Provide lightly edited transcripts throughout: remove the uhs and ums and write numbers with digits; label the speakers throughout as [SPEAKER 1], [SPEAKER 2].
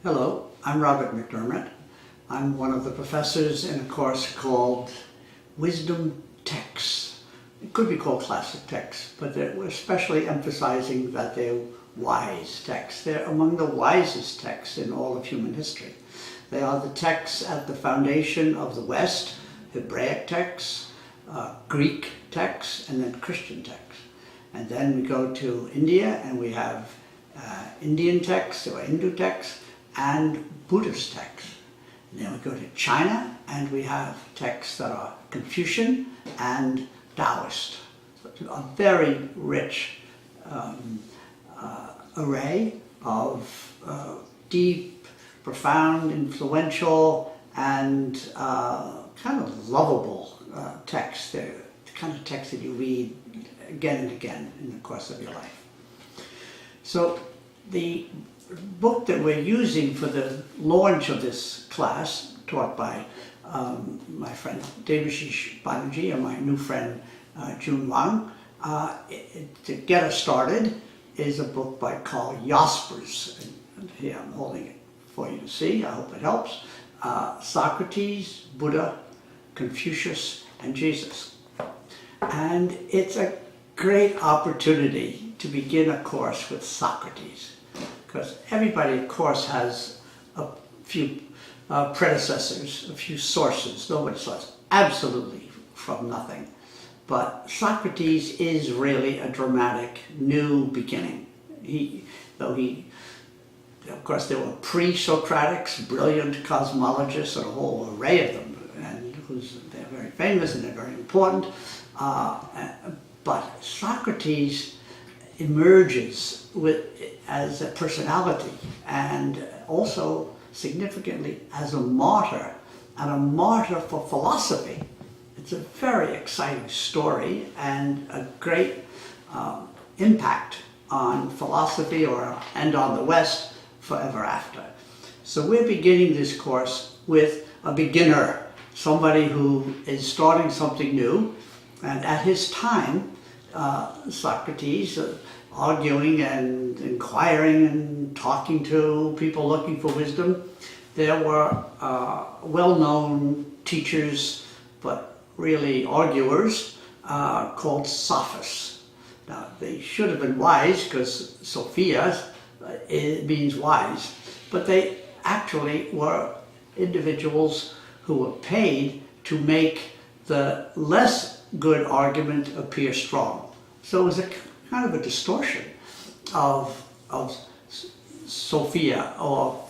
[SPEAKER 1] Hello, I'm Robert McDermott. I'm one of the professors in a course called Wisdom Texts. It could be called classic texts, but we're especially emphasizing that they're wise texts. They're among the wisest texts in all of human history. They are the texts at the foundation of the West, Hebraic texts, Greek texts, and then Christian texts. And then we go to India and we have Indian texts or Hindu texts and Buddhist texts. And then we go to China and we have texts that are Confucian and Taoist. So it's a very rich array of deep, profound, influential, and kind of lovable texts. They're the kind of texts that you read again and again in the course of your life. So the book that we're using for the launch of this class, taught by my friend Devashish Banerjee and my new friend Jun Wang, to get us started, is a book by Karl Jaspers. And here I'm holding it for you to see. I hope it helps. Socrates, Buddha, Confucius, and Jesus. And it's a great opportunity to begin a course with Socrates, because everybody, of course, has a few predecessors, a few sources. Nobody starts absolutely from nothing. But Socrates is really a dramatic new beginning. Of course, there were pre-Socratics, brilliant cosmologists, and a whole array of them, and they're very famous and they're very important. But Socrates emerges as a personality and also significantly as a martyr, and a martyr for philosophy. It's a very exciting story and a great impact on philosophy and on the West forever after. So we're beginning this course with a beginner, somebody who is starting something new. And at his time, Socrates, arguing and inquiring and talking to people looking for wisdom, there were well-known teachers, but really arguers, called sophists. Now, they should have been wise, because Sophia it means wise, but they actually were individuals who were paid to make the less good argument appear strong. So it was a kind of a distortion of Sophia, or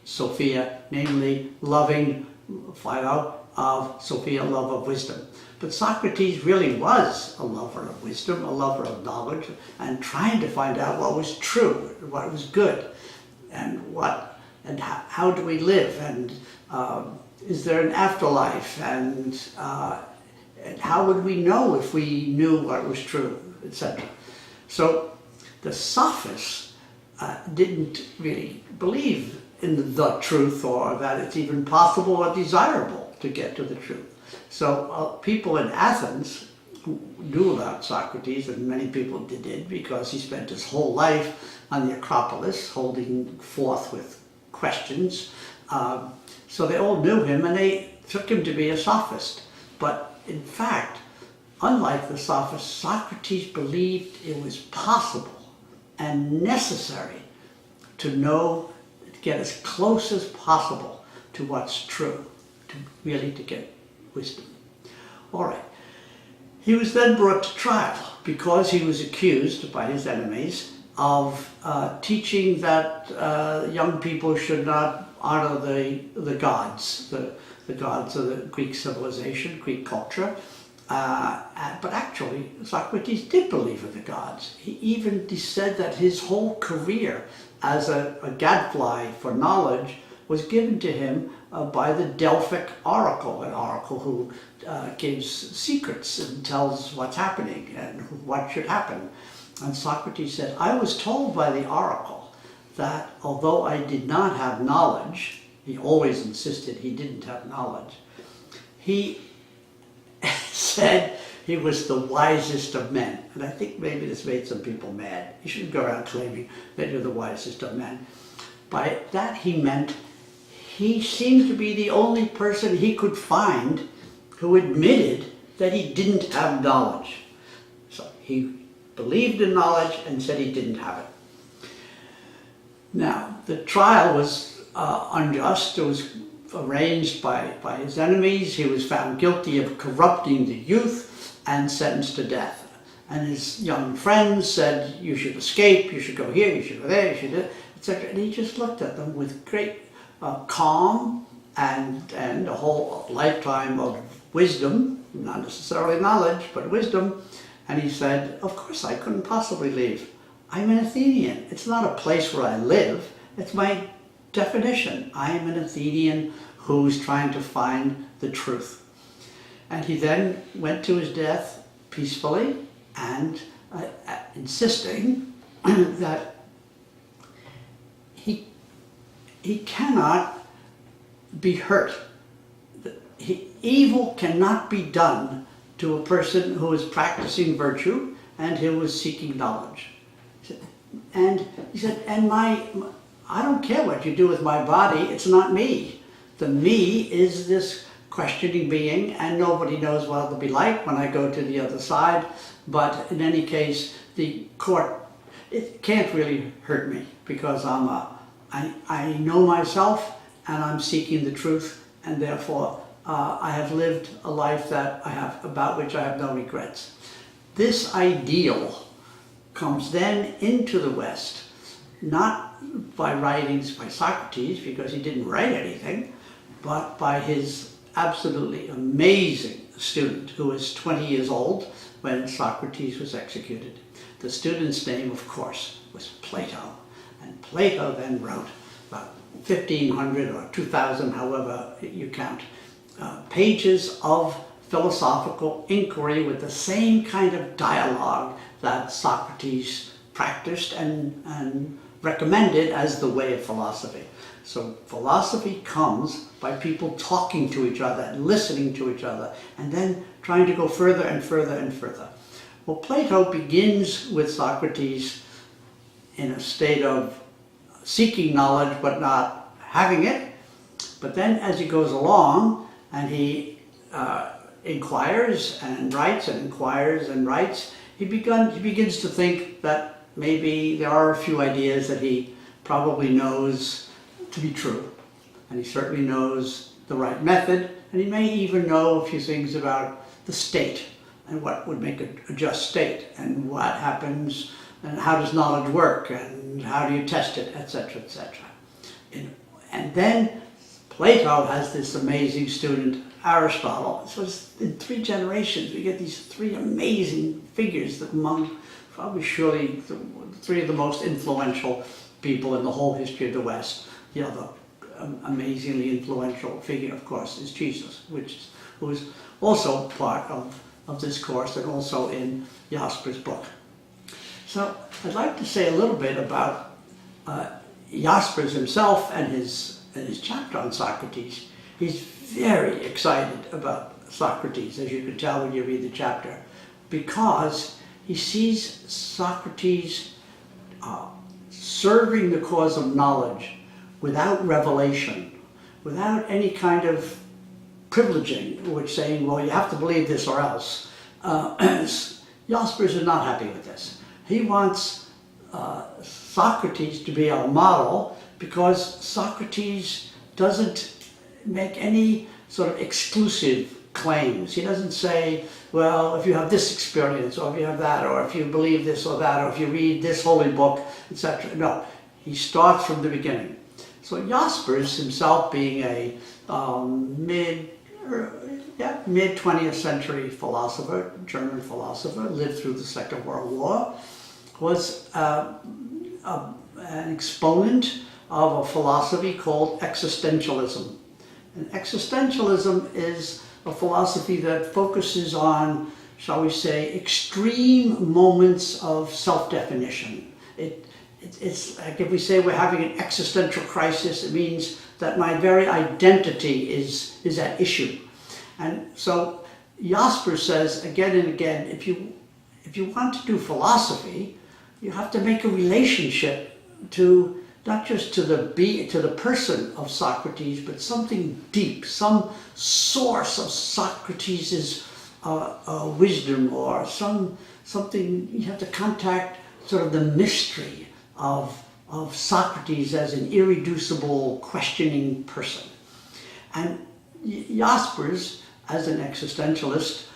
[SPEAKER 1] Sophia, namely loving Philo of Sophia, love of wisdom. But Socrates really was a lover of wisdom, a lover of knowledge, and trying to find out what was true, what was good, and how do we live, and is there an afterlife, and how would we know if we knew what was true, etc. So the sophists didn't really believe in the truth, or that it's even possible or desirable to get to the truth. So people in Athens who knew about Socrates, and many people did, because he spent his whole life on the Acropolis holding forth with questions. So they all knew him and they took him to be a sophist. But in fact, unlike the sophists, Socrates believed it was possible and necessary to get as close as possible to what's true, to get wisdom. All right. He was then brought to trial because he was accused by his enemies of teaching that young people should not honor the gods, the gods of the Greek civilization, Greek culture. But actually, Socrates did believe in the gods. He even said that his whole career as a gadfly for knowledge was given to him by the Delphic oracle, an oracle who gives secrets and tells what's happening and what should happen. And Socrates said, I was told by the oracle that although I did not have knowledge, he always insisted he didn't have knowledge, he said he was the wisest of men. And I think maybe this made some people mad. You shouldn't go around claiming that you're the wisest of men. By that he meant he seemed to be the only person he could find who admitted that he didn't have knowledge. So he believed in knowledge and said he didn't have it. Now, the trial was unjust. It was arranged by his enemies. He was found guilty of corrupting the youth and sentenced to death. And his young friends said, you should escape, you should go here, you should go there, you should do it, etc. And he just looked at them with great calm and a whole lifetime of wisdom, not necessarily knowledge, but wisdom. And he said, of course I couldn't possibly leave. I'm an Athenian. It's not a place where I live. It's my definition. I am an Athenian who's trying to find the truth. And he then went to his death peacefully and insisting that he cannot be hurt. Evil cannot be done to a person who is practicing virtue and who is seeking knowledge. And he said, and I don't care what you do with my body, it's not me. The me is this questioning being, and nobody knows what it'll be like when I go to the other side. But in any case, the court, it can't really hurt me because I know myself and I'm seeking the truth, and therefore I have lived a life about which I have no regrets. This ideal comes then into the West, not by writings by Socrates, because he didn't write anything, but by his absolutely amazing student who was 20 years old when Socrates was executed. The student's name, of course, was Plato. And Plato then wrote about 1,500 or 2,000, however you count, pages of philosophical inquiry with the same kind of dialogue that Socrates practiced and recommended as the way of philosophy. So philosophy comes by people talking to each other and listening to each other and then trying to go further and further and further. Well, Plato begins with Socrates in a state of seeking knowledge but not having it. But then as he goes along and he inquires and writes and inquires and writes, he begins to think that maybe there are a few ideas that he probably knows to be true. And he certainly knows the right method, and he may even know a few things about the state and what would make a just state and what happens and how does knowledge work and how do you test it, etc., etc. And then Plato has this amazing student, Aristotle. So in 3 generations we get these 3 amazing figures that among probably surely 3 of the most influential people in the whole history of the West. The other amazingly influential figure, of course, is Jesus, who is also part of this course and also in Jasper's book. So I'd like to say a little bit about Jaspers himself and his chapter on Socrates. He's very excited about Socrates, as you can tell when you read the chapter, because he sees Socrates serving the cause of knowledge without revelation, without any kind of privileging, which saying, well, you have to believe this or else. Jaspers is not happy with this. He wants Socrates to be our model because Socrates doesn't make any sort of exclusive claims. He doesn't say, well, if you have this experience, or if you have that, or if you believe this or that, or if you read this holy book, etc. No, he starts from the beginning. So Jaspers himself, being a mid-20th century philosopher, German philosopher, lived through the Second World War, was an exponent of a philosophy called existentialism. And existentialism is a philosophy that focuses on, shall we say, extreme moments of self-definition. It's like if we say we're having an existential crisis, it means that my very identity is at issue. And so Jasper says again and again, if you want to do philosophy, you have to make a relationship to not just to the person of Socrates, but something deep, some source of Socrates' wisdom, or something. You have to contact sort of the mystery of Socrates as an irreducible, questioning person. And Jaspers, as an existentialist,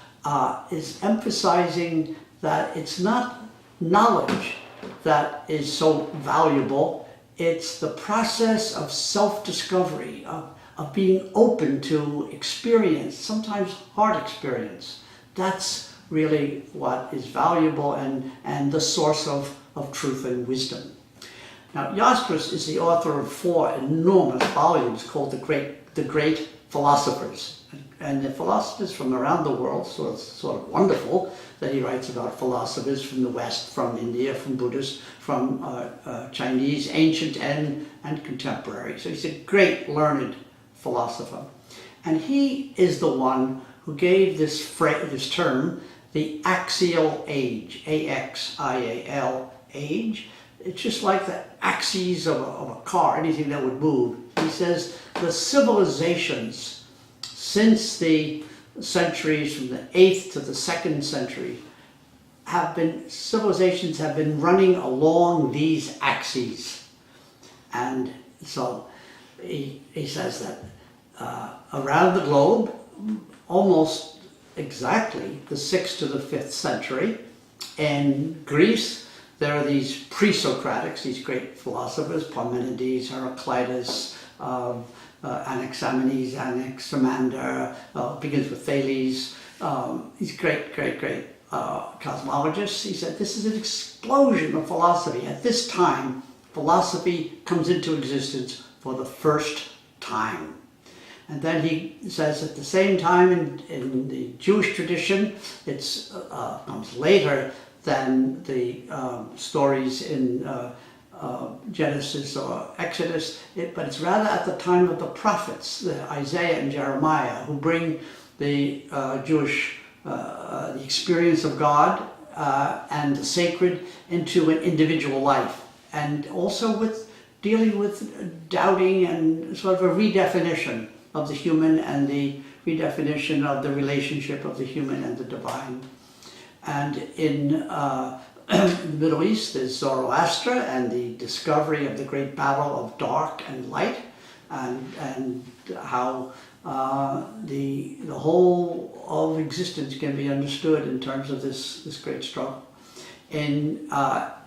[SPEAKER 1] is emphasizing that it's not knowledge that is so valuable, it's the process of self-discovery, of being open to experience, sometimes hard experience. That's really what is valuable and the source of truth and wisdom. Now, Jaspers is the author of 4 enormous volumes called The Great Philosophers. And the philosophers from around the world, so it's sort of wonderful that he writes about philosophers from the West, from India, from Buddhists, from Chinese, ancient and contemporary. So he's a great learned philosopher. And he is the one who gave this term, the axial age, A-X-I-A-L, age. It's just like the axes of a car, anything that would move. He says the civilizations since the centuries from the 8th to the 2nd century civilizations have been running along these axes. And so he says that around the globe, almost exactly the 6th to the 5th century, in Greece, there are these pre-Socratics, these great philosophers, Parmenides, Heraclitus, Anaximenes, Anaximander, begins with Thales, these great cosmologists. He said this is an explosion of philosophy. At this time, philosophy comes into existence for the first time. And then he says at the same time in the Jewish tradition, it comes later than the stories in Genesis or Exodus, but it's rather at the time of the prophets, Isaiah and Jeremiah, who bring the Jewish the experience of God and the sacred into an individual life, and also with dealing with doubting and sort of a redefinition of the human and the redefinition of the relationship of the human and the divine. And in the Middle East, there's Zoroaster and the discovery of the great battle of dark and light, and how the whole of existence can be understood in terms of this great struggle. In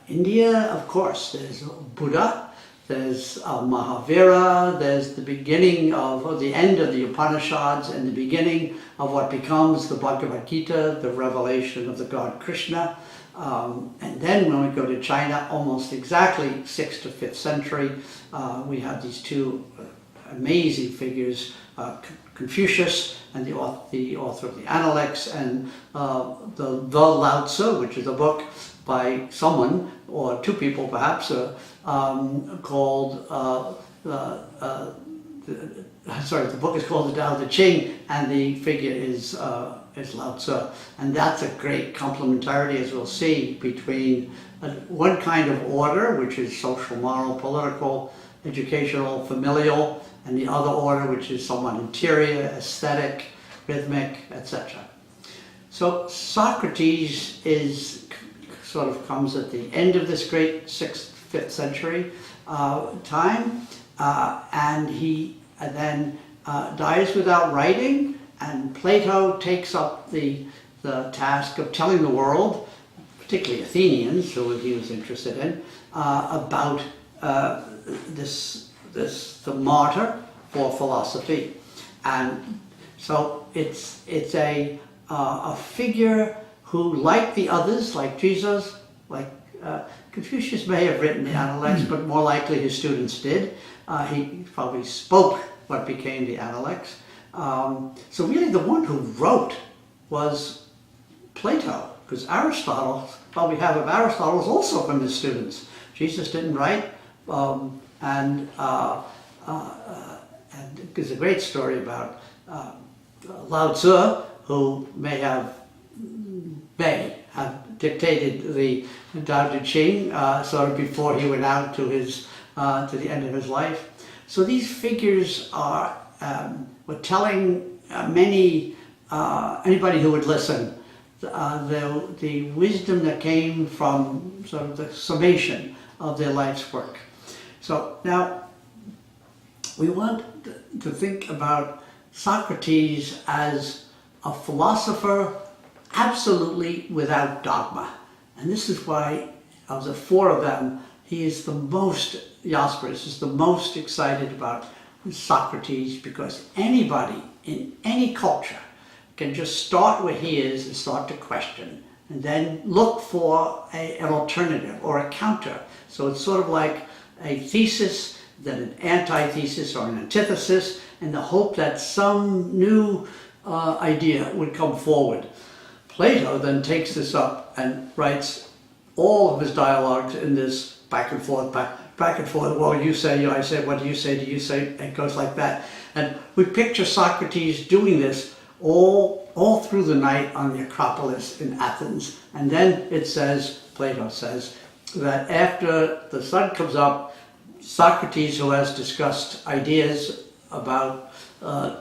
[SPEAKER 1] India, of course, there's Buddha, there's Mahavira, there's the beginning of the end of the Upanishads and the beginning of what becomes the Bhagavad Gita, the revelation of the God Krishna. And then when we go to China, almost exactly 6th to 5th century, we have these two amazing figures, Confucius and the author of the Analects, and the Lao Tzu, which is a book by someone, or two people perhaps, called, the book is called the Tao Te Ching, and the figure is Lao Tzu. And that's a great complementarity, as we'll see, between one kind of order, which is social, moral, political, educational, familial, and the other order, which is somewhat interior, aesthetic, rhythmic, etc. So Socrates sort of comes at the end of this great 6th, 5th century time, and he then dies without writing, and Plato takes up the task of telling the world, particularly Athenians, who he was interested in, about the martyr for philosophy. And so it's a figure who, like the others, like Jesus, like Confucius may have written the Analects, but more likely his students did. He probably spoke what became the Analects. So really the one who wrote was Plato, because Aristotle, what we have of Aristotle is also from his students. Jesus didn't write, and there's a great story about Lao Tzu, who may have dictated the Tao Te Ching sort of before he went out to his to the end of his life. So these figures were telling anybody who would listen the wisdom that came from sort of the summation of their life's work. So now we want to think about Socrates as a philosopher absolutely without dogma. And this is why, of the four of them, he is the most, Jaspers is the most excited about Socrates, because anybody in any culture can just start where he is and start to question, and then look for an alternative or a counter. So it's sort of like a thesis, then an antithesis or an antithesis, in the hope that some new idea would come forward. Plato then takes this up and writes all of his dialogues in this back and forth, back and forth. Well, you say, I say, what do you say, it goes like that. And we picture Socrates doing this all through the night on the Acropolis in Athens. And then it says, Plato says, that after the sun comes up, Socrates, who has discussed ideas about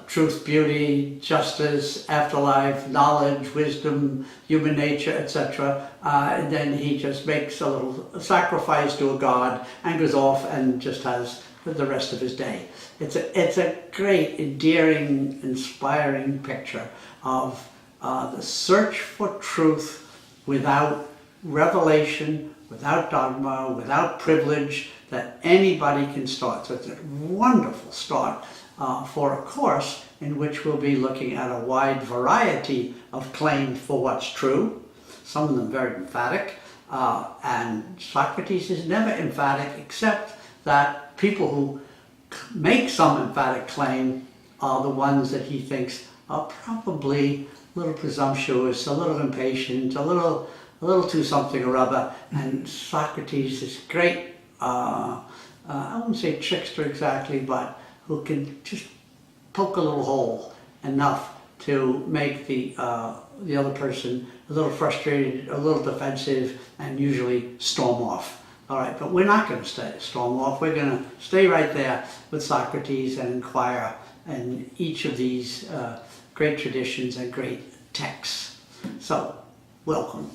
[SPEAKER 1] truth, beauty, justice, afterlife, knowledge, wisdom, human nature, etc. And then he just makes a little sacrifice to a god and goes off and just has the rest of his day. It's a great, endearing, inspiring picture of the search for truth without revelation, without dogma, without privilege, that anybody can start. So it's a wonderful start for a course in which we'll be looking at a wide variety of claims for what's true, some of them very emphatic, and Socrates is never emphatic, except that people who make some emphatic claim are the ones that he thinks are probably a little presumptuous, a little impatient, a little too something or other. And Socrates is great, I wouldn't say trickster exactly, but who can just poke a little hole enough to make the other person a little frustrated, a little defensive, and usually storm off. All right, but we're not going to storm off. We're going to stay right there with Socrates and inquire in each of these great traditions and great texts. So, welcome.